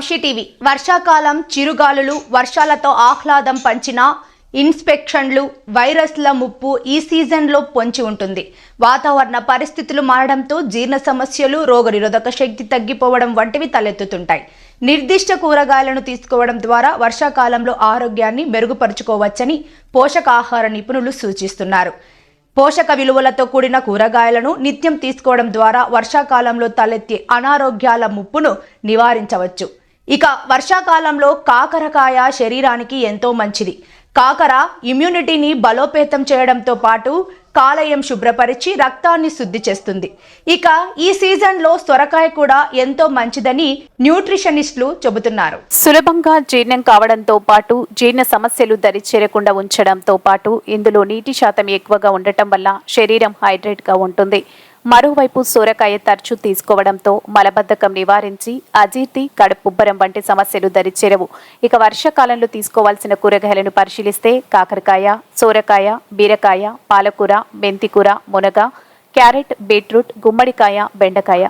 Vamsi TV. వర్షాకాలం చిరుగాలులు వర్షాలతో ఆహ్లాదం పంచిన ఇన్స్పెక్షన్లు వైరస్ల ముప్పు ఈ సీజన్లో పొంచి ఉంటుంది. వాతావరణ పరిస్థితులు మారడంతో జీర్ణ సమస్యలు, రోగనిరోధక శక్తి తగ్గిపోవడం వంటివి తలెత్తుతుంటాయి. నిర్దిష్ట కూరగాయలను తీసుకోవడం ద్వారా వర్షాకాలంలో ఆరోగ్యాన్ని మెరుగుపరుచుకోవచ్చని పోషకాహార నిపుణులు సూచిస్తున్నారు. పోషక విలువలతో కూడిన కూరగాయలను నిత్యం తీసుకోవడం ద్వారా వర్షాకాలంలో తలెత్తే అనారోగ్యాల ముప్పును నివారించవచ్చు. ఇక వర్షాకాలంలో కాకరకాయ శరీరానికి ఎంతో మంచిది. కాకర ఇమ్యూనిటీని బలోపేతం చేయడంతో పాటు కాలేయం శుభ్రపరిచి రక్తాన్ని శుద్ధి చేస్తుంది. ఇక ఈ సీజన్లో సొరకాయ కూడా ఎంతో మంచిదని న్యూట్రిషనిస్టులు చెబుతున్నారు. సులభంగా జీర్ణం కావడంతో పాటు జీర్ణ సమస్యలు దరిచేరకుండా ఉంచడంతో పాటు ఇందులో నీటి శాతం ఎక్కువగా ఉండటం వల్ల శరీరం హైడ్రేట్ గా ఉంటుంది. మరోవైపు సొరకాయ తరచూ తీసుకోవడంతో మలబద్ధకం నివారించి అజీర్తి, కడుపుబ్బరం వంటి సమస్యలు దరిచేరవు. ఇక వర్షాకాలంలో తీసుకోవాల్సిన కూరగాయలను పరిశీలిస్తే కాకరకాయ, సొరకాయ, బీరకాయ, పాలకూర, మెంతికూర, మునగ, క్యారెట్, బీట్రూట్, గుమ్మడికాయ, బెండకాయ.